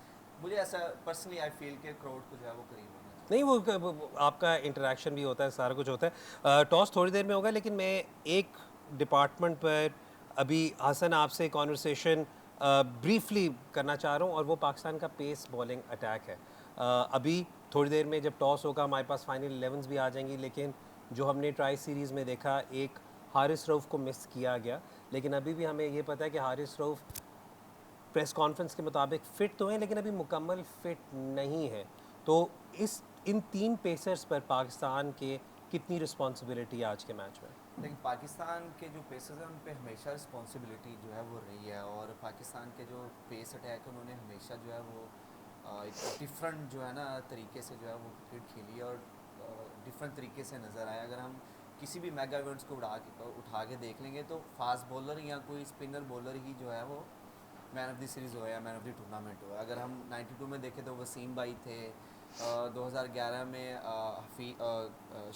D: मुझे ऐसा पर्सनली आई फील कि क्राउड को जो है वो करीब होना चाहिए।
A: नहीं वो आपका इंटरेक्शन भी होता है, सारा कुछ होता है। टॉस थोड़ी देर में होगा, लेकिन मैं एक डिपार्टमेंट पर अभी हसन आपसे कॉन्वर्सेशन ब्रीफली करना चाह रहा हूँ, और वो पाकिस्तान का पेस बॉलिंग अटैक है। अभी थोड़ी देर में जब टॉस होगा हमारे पास फाइनल 11s भी आ जाएंगी, लेकिन जो हमने ट्राई सीरीज़ में देखा, एक हारिस रऊफ़ को मिस किया गया, लेकिन अभी भी हमें ये पता है कि हारिस रऊफ़ प्रेस कॉन्फ्रेंस के मुताबिक फ़िट तो हैं, लेकिन अभी मुकम्मल फ़िट नहीं है। तो इन 3 पेसर्स पर पाकिस्तान के कितनी रिस्पॉन्सिबिलिटी है आज के मैच में?
D: लेकिन पाकिस्तान के जो पेसर्स हैं उन पे हमेशा रिस्पॉन्सिबिलिटी जो है वो रही है, और पाकिस्तान के जो पेस अटैक है उन्होंने हमेशा जो है वो एक डिफरेंट जो है ना तरीके से जो है वो क्रिकेट खेली है, और डिफरेंट तरीके से नज़र आया। अगर हम किसी भी मेगा इवेंट्स को उठा के देख लेंगे तो फास्ट बॉलर या कोई स्पिनर बॉलर ही जो है वो मैन ऑफ द सीरीज़ हो या मैन ऑफ द टूर्नामेंट हो। अगर हम 92 में देखें तो वसीम भाई थे, 2011 में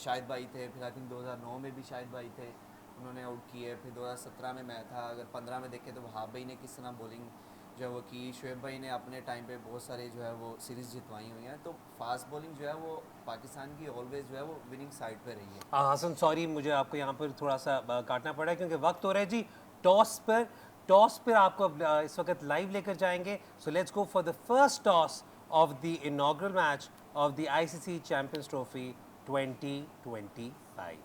D: शाहिद भाई थे, फिर आई थिंक 2009 में भी शाहिद भाई थे, उन्होंने आउट किए। फिर 2017 में मैं था। अगर 15 में देखें तो वहाब भाई ने किस तरह बॉलिंग जो है वो की। शुएब भाई ने अपने टाइम पे बहुत सारे जो है वो सीरीज़ जितवाई हुई हैं। तो फास्ट बॉलिंग जो है वो पाकिस्तान की ऑलवेज जो है वो विनिंग साइड पे रही है।
A: हसन सॉरी, मुझे आपको यहाँ पर थोड़ा सा काटना पड़ा है क्योंकि वक्त हो रहा है जी। टॉस पर आपको इस वक्त लाइव लेकर जाएंगे। So let's go for the first toss of the inaugural match of the ICC Champions Trophy 2025।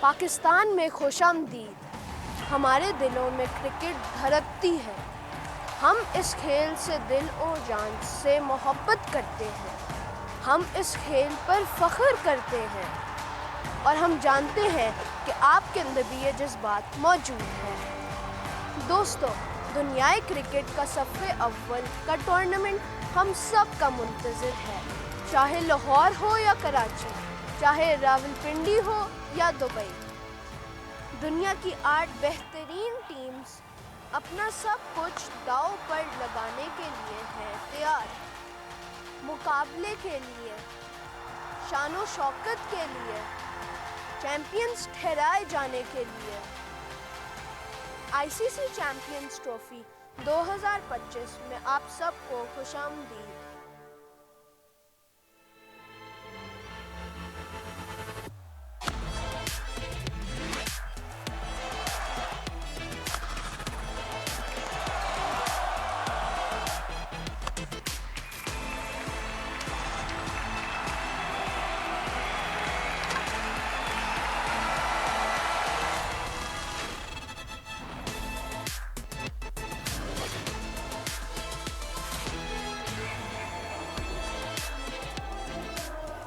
F: Pakistan में खुशामदीद, हमारे दिलों में क्रिकेट धड़कती है। हम इस खेल से दिल और जान से मोहब्बत करते हैं। हम इस खेल पर फख्र करते हैं, और हम जानते हैं कि आपके अंदर भी ये जज्बात मौजूद है। दोस्तों, दुनियाई क्रिकेट का सफ़े अव्वल का टूर्नामेंट हम सब का मुंतज़िर है। चाहे लाहौर हो या कराची, चाहे रावलपिंडी हो या दुबई, दुनिया की 8 बेहतरीन टीम्स अपना सब कुछ दांव पर लगाने के लिए हैं तैयार। मुकाबले के लिए, शानो शौकत के लिए, चैंपियंस ठहराए जाने के लिए। आईसीसी चैंपियंस ट्रॉफी 2025 में आप सबको खुशामदीद।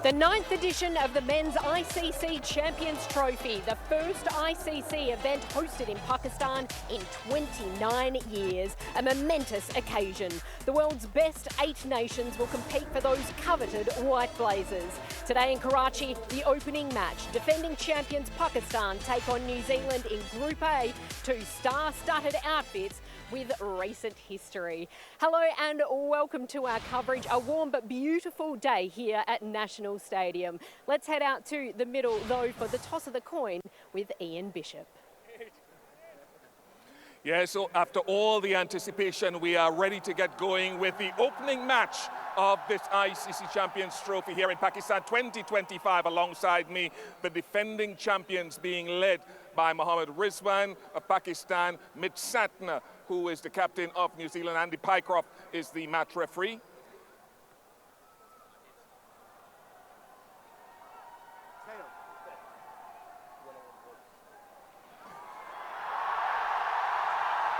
G: The 9th edition of the Men's ICC Champions Trophy, the first ICC event hosted in Pakistan in 29 years. A momentous occasion. The world's best 8 nations will compete for those coveted white blazers. Today in Karachi, the opening match. Defending champions Pakistan take on New Zealand in Group A, 2 star-studded outfits with recent history. Hello and welcome to our coverage. A warm but beautiful day here at National Stadium. Let's head out to the middle though for the toss of the coin with Ian Bishop.
H: Yeah, so after all the anticipation, we are ready to get going with the opening match of this ICC Champions Trophy here in Pakistan 2025. Alongside me, the defending champions being led by Mohammad Rizwan of Pakistan, Mitch Satner, who is the captain of New Zealand, Andy Pycroft is the match referee.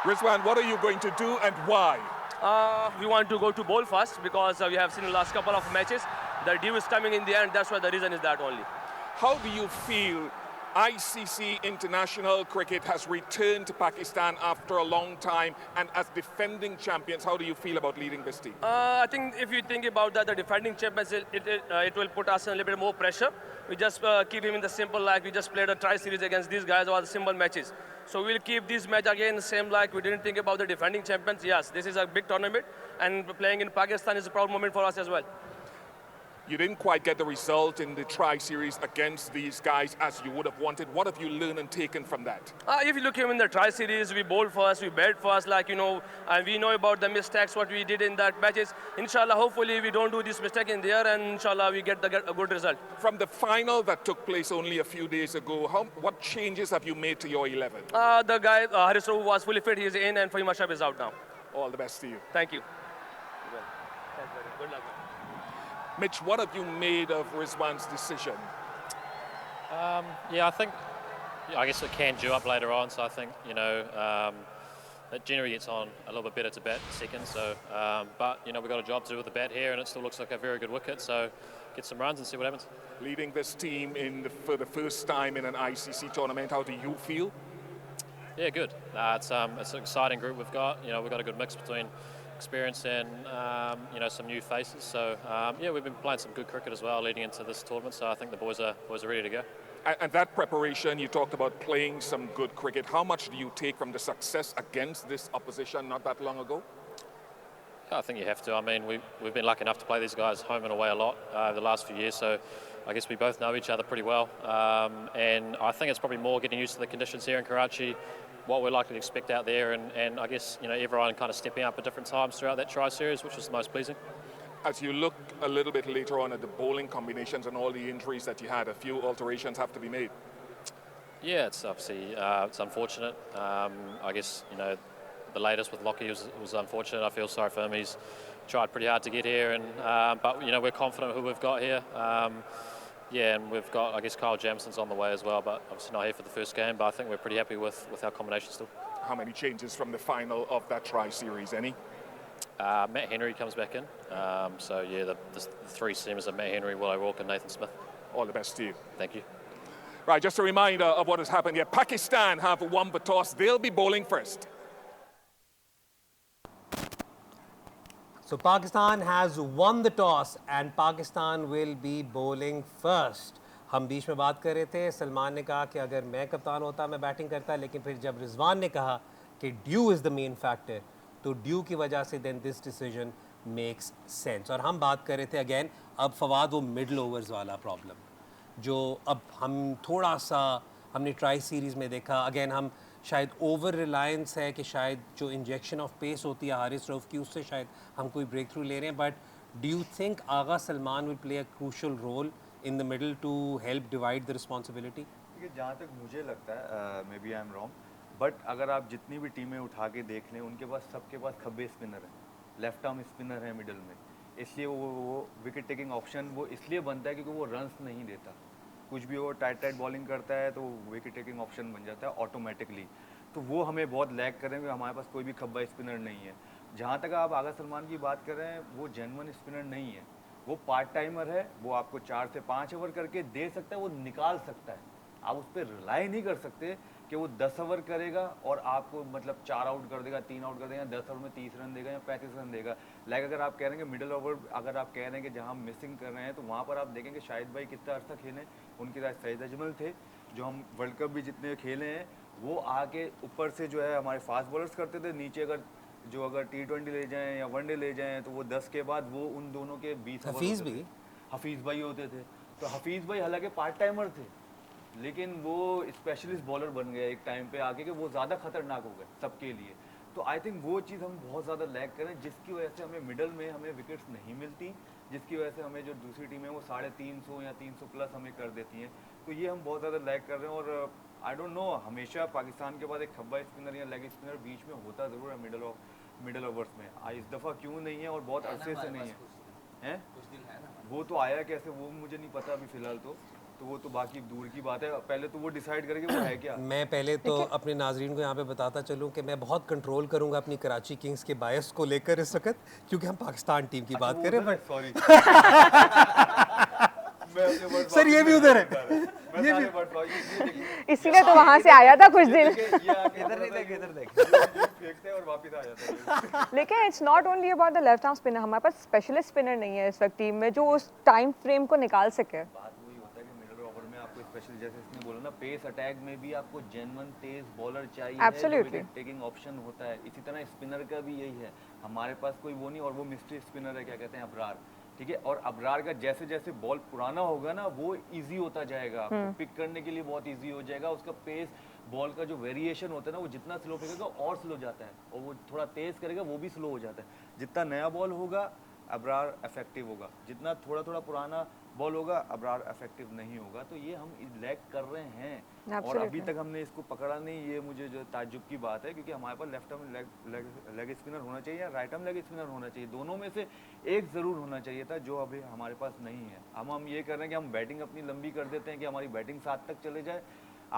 H: Rizwan, what are you going to do and why?
I: We want to go to ball first because we have seen the last couple of matches. The dew is coming in the end, that's why the reason is that only.
H: How do you feel ICC International Cricket has returned to Pakistan after a long time, and as defending champions, how do you feel about leading this team?
I: I think if you think about that, the defending champions, it will put us in a little bit more pressure. We just keep him in the simple, like we just played a tri-series against these guys, or the simple matches. So we'll keep this match again the same, like we didn't think about the defending champions. Yes, this is a big tournament, and playing in Pakistan is a proud moment for us as well.
H: You didn't quite get the result in the tri-series against these guys as you would have wanted. What have you learned and taken from that?
I: If you look him in the tri-series, we bowled first, we bat first, like, and we know about the mistakes, what we did in that matches. Inshallah, hopefully we don't do this mistake in there, and inshallah we get a good result.
H: From the final that took place only a few days ago, what changes have you made to your 11?
I: The guy, Haris Rauf, was fully fit, he's in, and Fahim Ashraf is out now.
H: All the best to you.
I: Thank you.
G: Good luck.
H: Mitch, what have you made of Rizwan's decision?
J: Yeah, I guess it can dew up later on. So I think it generally gets on a little bit better to bat second. So, but we've got a job to do with the bat here, and it still looks like a very good wicket. So get some runs and see what happens.
H: Leading this team for the first time in an ICC tournament, how do you feel?
J: Yeah, good. It's an exciting group we've got. We've got a good mix between experience and some new faces. So yeah, we've been playing some good cricket as well leading into this tournament. So I think the boys are ready to go.
H: And that preparation, you talked about playing some good cricket. How much do you take from the success against this opposition not that long ago?
J: I think you have to. I mean, we've been lucky enough to play these guys home and away a lot over the last few years. So I guess we both know each other pretty well. And I think it's probably more getting used to the conditions here in Karachi, what we're likely to expect out there, and I guess everyone kind of stepping up at different times throughout that tri-series, which was the most pleasing.
H: As you look a little bit later on at the bowling combinations and all the injuries that you had, a few alterations have to be made.
J: Yeah, it's obviously it's unfortunate. I guess the latest with Lockie was unfortunate. I feel sorry for him. He's tried pretty hard to get here, and but we're confident who we've got here. Yeah, and we've got, I guess, Kyle Jamieson's on the way as well, but obviously not here for the first game. But I think we're pretty happy with our combination still.
H: How many changes from the final of that tri-series? Any?
J: Matt Henry comes back in. So yeah, the three seamers are Matt Henry, Will O'Rourke, and Nathan Smith.
H: All the best to you.
J: Thank you.
H: Right, just a reminder of what has happened here. Pakistan have won the toss. They'll be bowling first.
A: So Pakistan has won the toss and Pakistan will be bowling first. हम बीच में बात कर रहे थे, सलमान ने कहा कि अगर मैं कप्तान होता मैं बैटिंग करता, लेकिन फिर जब रिजवान ने कहा कि dew is the main factor, तो ड्यू की वजह से then this decision makes sense. और हम बात कर रहे थे अगेन, अब फवाद वो मिडल ओवर्स वाला प्रॉब्लम जो अब हम थोड़ा सा हमने ट्राई सीरीज़ में देखा. अगेन हम शायद ओवर रिलायंस है कि शायद जो इंजेक्शन ऑफ पेस होती है हारिस रऊफ़ की, उससे शायद हम कोई ब्रेक थ्रू ले रहे हैं. But do you think Agha Salman will play a crucial role in the middle to help divide the responsibility?
E: देखिए, जहाँ तक मुझे लगता है, maybe I am wrong, but अगर आप जितनी भी टीमें उठा के देख लें, उनके पास सबके पास खब्बे स्पिनर हैं, लेफ्ट आर्म स्पिनर है मिडल में. इसलिए वो विकेट टेकिंग ऑप्शन वो इसलिए बनता है क्योंकि वो रन्स नहीं देता. कुछ भी वो टाइट बॉलिंग करता है तो विकेट टेकिंग ऑप्शन बन जाता है ऑटोमेटिकली. तो वो हमें बहुत लैग करेंगे, हमारे पास कोई भी खब्बा स्पिनर नहीं है. जहाँ तक आप आगा सलमान की बात कर रहे हैं, वो जेन्युइन स्पिनर नहीं है, वो पार्ट टाइमर है. वो आपको 4 से 5 ओवर करके दे सकता है, वो निकाल सकता है. आप उस पर रिलाई नहीं कर सकते कि वो 10 ओवर करेगा और आपको मतलब 4 आउट कर देगा, 3 आउट कर देगा, 10 ओवर में 30 रन देगा या 35 रन देगा. लाइक अगर आप कह रहे हैं कि मिडिल ओवर, अगर आप कह रहे हैं कि जहाँ हम मिसिंग कर रहे हैं, तो वहाँ पर आप देखेंगे शाहिद भाई कितना अर्सा खेले. उनके साथ सईद अजमल थे, जो हम वर्ल्ड कप भी जितने खेले हैं, वो आके ऊपर से जो है हमारे फास्ट बॉलर्स करते थे. नीचे अगर T20 ले जाएं या वनडे ले जाएं, तो वो 10 के बाद वो उन दोनों के 20 हफीज़ भाई होते थे. तो हफीज़ भाई हालांकि पार्ट टाइमर थे, लेकिन वो स्पेशलिस्ट बॉलर बन गए एक टाइम पे आके कि वो ज़्यादा खतरनाक हो गए सबके लिए. तो आई थिंक वो चीज़ हम बहुत ज़्यादा लैग करें, जिसकी वजह से हमें मिडल में हमें विकेट्स नहीं मिलती, जिसकी वजह से हमें जो दूसरी टीमें वो 350 या 300 प्लस हमें कर देती हैं. तो ये हम बहुत ज़्यादा लैग कर रहे हैं. और आई डोंट नो, हमेशा पाकिस्तान के बाद एक खब्बा स्पिनर या लेग स्पिनर बीच में होता ज़रूर है मिडल ओवर्स में. इस दफ़ा क्यों नहीं है और बहुत अरसे से नहीं है. वो तो आया कैसे वो मुझे नहीं पता अभी फ़िलहाल. तो वो तो बाकी दूर की बात है. पहले तो वो डिसाइड करेंगे वो है क्या.
A: मैं पहले तो अपने नाजरीन को यहाँ पे बताता चलूँ कि मैं बहुत कंट्रोल करूँगा अपनी कराची किंग्स के बायस को लेकर इस वक्त, क्योंकि हम पाकिस्तान टीम की बात करें. बट
E: सॉरी
A: सर ये भी उधर है,
B: इसीलिए तो वहाँ से आया था कुछ दिन.
C: इधर देख
E: और वापस आ जाता है.
B: लेकिन it's not only about the left arm spinner. हमारे पास स्पेशलिस्ट स्पिनर नहीं है इस वक्त टीम में जो उस टाइम फ्रेम को निकाल सके.
E: बात वही होता है कि मिडल ओवर में आपको स्पेशल, जैसे इसने बोला ना, पेस अटैक में भी आपको जेन्युइन तेज बॉलर चाहिए.
B: Absolutely.
E: टेकिंग ऑप्शन होता है. इसी तरह स्पिनर का भी यही है. हमारे पास कोई वो नहीं, और वो मिस्ट्री स्पिनर है, क्या कहते हैं, अबरार. ठीक है। और अबरार का जैसे जैसे बॉल पुराना होगा ना वो इजी होता जाएगा, आपको पिक करने के लिए बहुत इजी हो जाएगा। उसका पेस, बॉल का जो वेरिएशन होता है ना वो जितना स्लो फेंकेगा और स्लो जाता है, और वो थोड़ा तेज करेगा वो भी स्लो हो जाता है। जितना नया बॉल होगा अबरार इफेक्टिव होगा, जितना थोड़ा थोड़ा पुराना बॉल होगा अबरार इफेक्टिव नहीं होगा। तो ये हम लैग कर रहे हैं और अभी तक हमने इसको पकड़ा नहीं। ये मुझे जो ताज्जुब की बात है, क्योंकि हमारे पास लेफ्ट आर्म लेग स्पिनर होना चाहिए या राइट आर्म लेग स्पिनर होना चाहिए, दोनों में से एक ज़रूर होना चाहिए था, जो अभी हमारे पास नहीं है। हम ये कर रहे हैं कि हम बैटिंग अपनी लंबी कर देते हैं कि हमारी बैटिंग 7 तक चले जाए।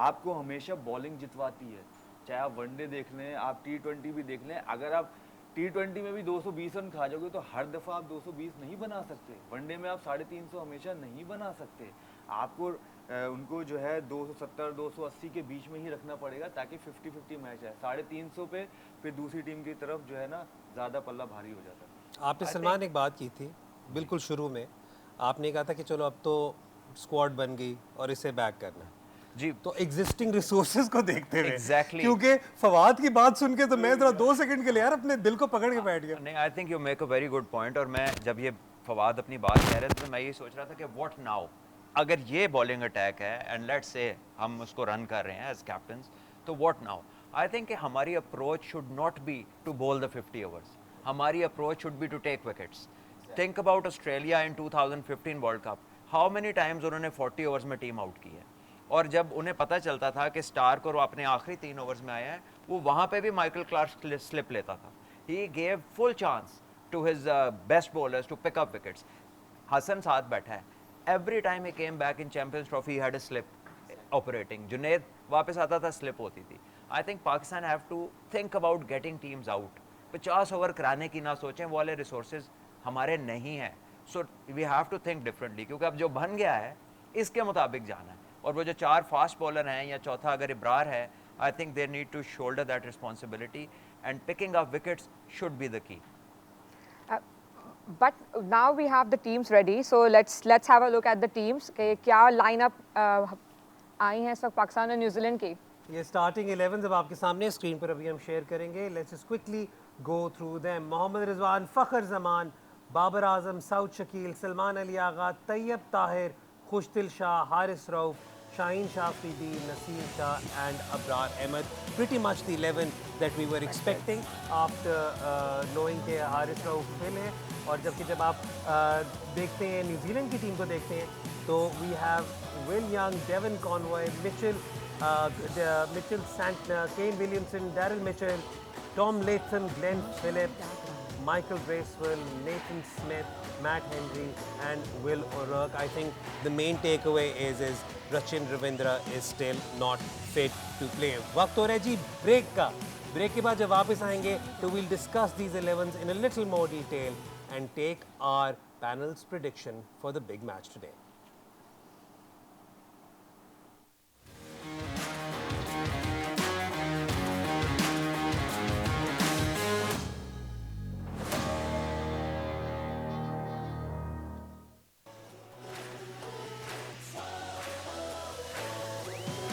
E: आपको हमेशा बॉलिंग जितवाती है, चाहे आप वनडे देख लें, आप T20 भी देख लें। अगर आप T20 में भी 220 रन खा जाओगे तो हर दफ़ा आप 220 नहीं बना सकते। वनडे में आप 350 हमेशा नहीं बना सकते। आपको उनको जो है 270 280 के बीच में ही रखना पड़ेगा ताकि 50-50 मैच है। 350 पे फिर दूसरी टीम की तरफ जो है ना ज़्यादा पल्ला भारी हो जाता है।
A: आपने सलमान एक बात की थी बिल्कुल शुरू में, आपने कहा था कि चलो अब तो स्क्वाड बन गई और इसे बैक करना है
C: जी।
A: तो एग्जिस्टिंग रिसोर्सेज को देखते हुए
C: Exactly.
A: क्योंकि फवाद की बात सुन के तो मैं जरा 2 सेकंड के लिए यार अपने दिल को पकड़ के बैठ गया।
C: नहीं, I think you make a very good point. और मैं जब ये फवाद अपनी बात कह रहे थे तो मैं ये सोच रहा था कि व्हाट नाउ, अगर ये बॉलिंग अटैक है एंड लेट्स से हम उसको रन कर रहे हैं एज कैप्टन्स, तो व्हाट नाउ। आई थिंक हमारी approach should not be to bowl the 50 overs, हमारी approach should be to take wickets. Think about Australia in 2015 World Cup, how many times उन्होंने 40 overs में team out की है। और जब उन्हें पता चलता था कि स्टार्क और वो अपने आखिरी 3 ओवर्स में आया है, वो वहाँ पे भी माइकल क्लार्क स्लिप लेता था। He gave full chance to his best bowlers to pick up wickets. Hasan साथ बैठा है, every time he came back in Champions Trophy had a slip operating. Junaid वापस आता था, स्लिप होती थी। I think Pakistan have to think about getting teams out. 50 over कराने की ना सोचें, वो वाले रिसोर्सेज हमारे नहीं हैं। So we have to think differently, क्योंकि अब जो बन गया है इसके मुताबिक जाना है। और वो जो 4 फास्ट बॉलर हैं या चौथा अगर इब्रार है, I think they need to shoulder that responsibility and picking up wickets should be the key.
B: But now we have the teams ready, so let's have a look at the teams. कि क्या lineup आई हैं इस वक्त पाकिस्तान और New Zealand की।
A: ये starting 11 जब आपके सामने स्क्रीन पर अभी हम शेयर करेंगे। Let's just quickly go through them. Mohammad Rizwan, Fakhar Zaman, Babar Azam, Saud Shakeel, Salman Ali Agha, Tayyab Tahir, Khushdil Shah, Haris Rauf, Shaheen Shah Afridi, Naseer Shah and Abrar Ahmed. Pretty much the 11 that we were expecting after knowing के हारिस रऊफ फेल है। और जबकि जब आप देखते हैं न्यूजीलैंड की टीम को देखते हैं तो we have Will Young, Devon Conway, Mitchell Santner, Kane Williamson, Daryl Mitchell, Tom Latham, Glenn Phillip, Michael Bracewell, Nathan Smith, Matt Henry and Will O'Rourke. I think the main takeaway is Rachin Ravindra is still not fit to play. वक्त हो रहा है जी break का। Break के बाद जब वापस आएंगे तो we'll discuss these 11s in a little more detail and take our panel's prediction for the big match today.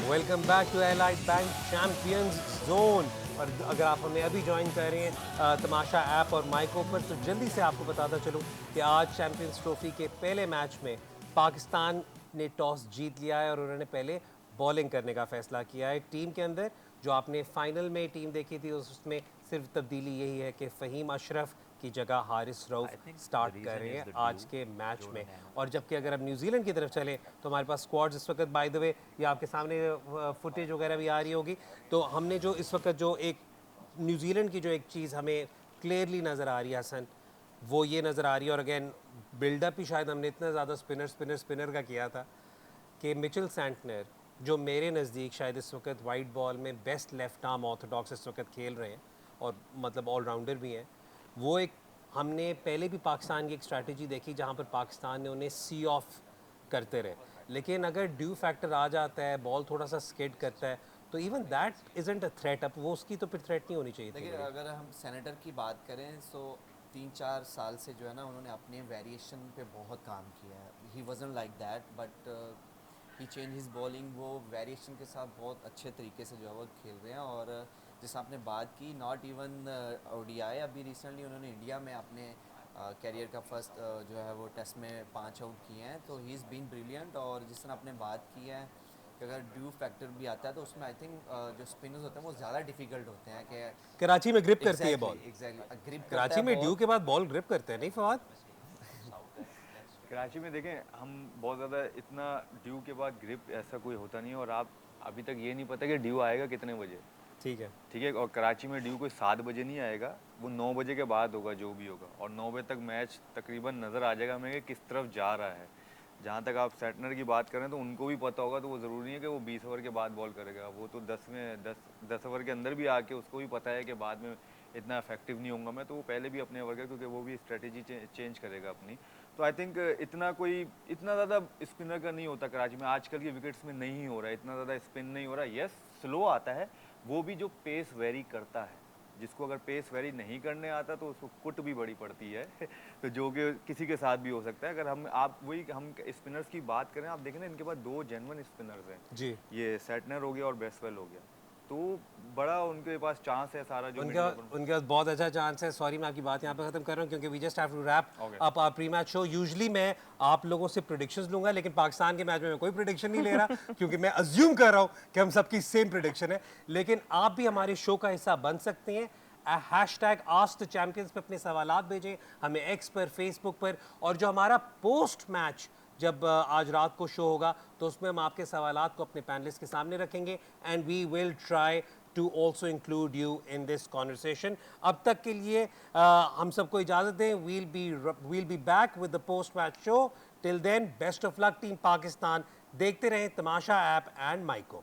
A: Welcome back to Allied Bank champions zone. और अगर आप हमें अभी ज्वाइन कर रहे हैं तमाशा ऐप और माइको पर, तो जल्दी से आपको बताता चलूँ कि आज चैम्पियंस ट्रॉफी के पहले मैच में पाकिस्तान ने टॉस जीत लिया है और उन्होंने पहले बॉलिंग करने का फैसला किया है। टीम के अंदर जो आपने फाइनल में टीम देखी थी उसमें सिर्फ तब्दीली यही है कि फ़हीम अशरफ की जगह हारिस रऊफ स्टार्ट कर रहे हैं आज के मैच में। और जबकि अगर अब न्यूजीलैंड की तरफ चले तो हमारे पास स्क्वाड्स इस वक्त, बाय द वे ये आपके सामने फुटेज वगैरह भी आ रही होगी, तो हमने जो इस वक्त जो एक न्यूजीलैंड की जो एक चीज़ हमें क्लियरली नज़र आ रही है हसन, वो ये नज़र आ रही है। और अगेन बिल्डअप ही शायद हमने इतना ज़्यादा स्पिनर का किया था कि मिचेल सैंटनर जो मेरे नज़दीक शायद इस वक्त वाइट बॉल में बेस्ट लेफ्ट आर्म ऑर्थोडॉक्स इस वक्त खेल रहे हैं और मतलब ऑलराउंडर भी हैं। वो एक हमने पहले भी पाकिस्तान की एक स्ट्रैटेजी देखी जहाँ पर पाकिस्तान ने उन्हें सी ऑफ करते रहे, लेकिन अगर ड्यू फैक्टर आ जाता है, बॉल थोड़ा सा स्किड करता है, तो even that isn't a threat. अब वो उसकी तो फिर थ्रेट नहीं होनी चाहिए।
D: देखिए अगर हम सेनेटर की बात करें तो 3-4 साल से जो है ना उन्होंने अपने वेरिएशन पे बहुत काम किया है। He wasn't like that but he change his bowling. वो वेरिएशन के साथ बहुत अच्छे तरीके से जो है वो खेल रहे हैं। और जैसे आपने बात की नॉट इवन ODI, अभी रिसेंटली उन्होंने इंडिया में अपने कैरियर का फर्स्ट जो है वो टेस्ट में 5 आउट किए हैं, तो ही इज़ बीन ब्रिलियंट। और जिस तरह आपने बात की है कि अगर ड्यू फैक्टर भी आता है तो उसमें आई थिंक जो स्पिनर्स होते हैं वो ज़्यादा डिफिकल्ट होते हैं कि
A: कराची में ग्रिप करती है बॉल,
D: एग्जैक्टली ग्रिप
A: कराची में ड्यू के बाद बॉल ग्रिप करते हैं, नहीं फवाद?
E: कराची में देखें हम बहुत ज़्यादा इतना ड्यू के बाद ग्रिप ऐसा कोई होता नहीं है, और आप अभी तक ये नहीं पता कि ड्यू आएगा कितने बजे।
A: ठीक है,
E: ठीक है, और कराची में ड्यू कोई 7 बजे नहीं आएगा, वो 9 बजे के बाद होगा जो भी होगा, और 9 बजे तक मैच तकरीबन नज़र आ जाएगा हमें कि किस तरफ जा रहा है। जहाँ तक आप सेटनर की बात करें तो उनको भी पता होगा, तो वो ज़रूरी है कि वो 20 ओवर के बाद बॉल करेगा, वो तो 10 ओवर के अंदर भी आके उसको भी पता है कि बाद में इतना इफेक्टिव नहीं होऊंगा मैं, तो वो पहले भी अपने ओवर का, क्योंकि वो भी स्ट्रेटेजी चेंज करेगा अपनी। तो आई थिंक इतना ज़्यादा स्पिनर का नहीं होता कराची में, आजकल की विकेट्स में नहीं हो रहा है इतना ज़्यादा स्पिन नहीं हो रहा। यस स्लो आता है, वो भी जो पेस वेरी करता है, जिसको अगर पेस वेरी नहीं करने आता तो उसको कुट भी बड़ी पड़ती है तो जो कि किसी के साथ भी हो सकता है। अगर हम स्पिनर्स की बात करें, आप देखें ना इनके पास 2 जेन्युइन स्पिनर्स हैं
A: जी,
E: ये सेटनर हो गया और बेस्वेल हो गया, तो बड़ा उनके पास चांस है सारा जो
A: उनके पास बहुत अच्छा चांस है। सॉरी मैं आपकी बात यहाँ पे खत्म कर रहा हूँ क्योंकि we just have to wrap up our pre match show. Usually मैं आप लोगों से प्रेडिक्शंस लूंगा, लेकिन पाकिस्तान के मैच में मैं कोई प्रेडिक्शन नहीं ले रहा क्योंकि मैं अज्यूम कर रहा हूँ कि हम सबकी सेम प्रेडिक्शन है। लेकिन आप भी हमारे शो का हिस्सा बन सकते हैं। हैशटैग आस्क द चैंपियंस पे अपने सवालात भेजें हमें, एक्स पर, फेसबुक पर, और जो हमारा पोस्ट मैच जब आज रात को शो होगा तो उसमें हम आपके सवालात को अपने पैनलिस्ट के सामने रखेंगे and we will try to also include you in this conversation. अब तक के लिए हम सबको इजाज़त दें। We'll be back with the post match show. Till then best of luck team Pakistan. देखते रहें तमाशा ऐप एंड माइको।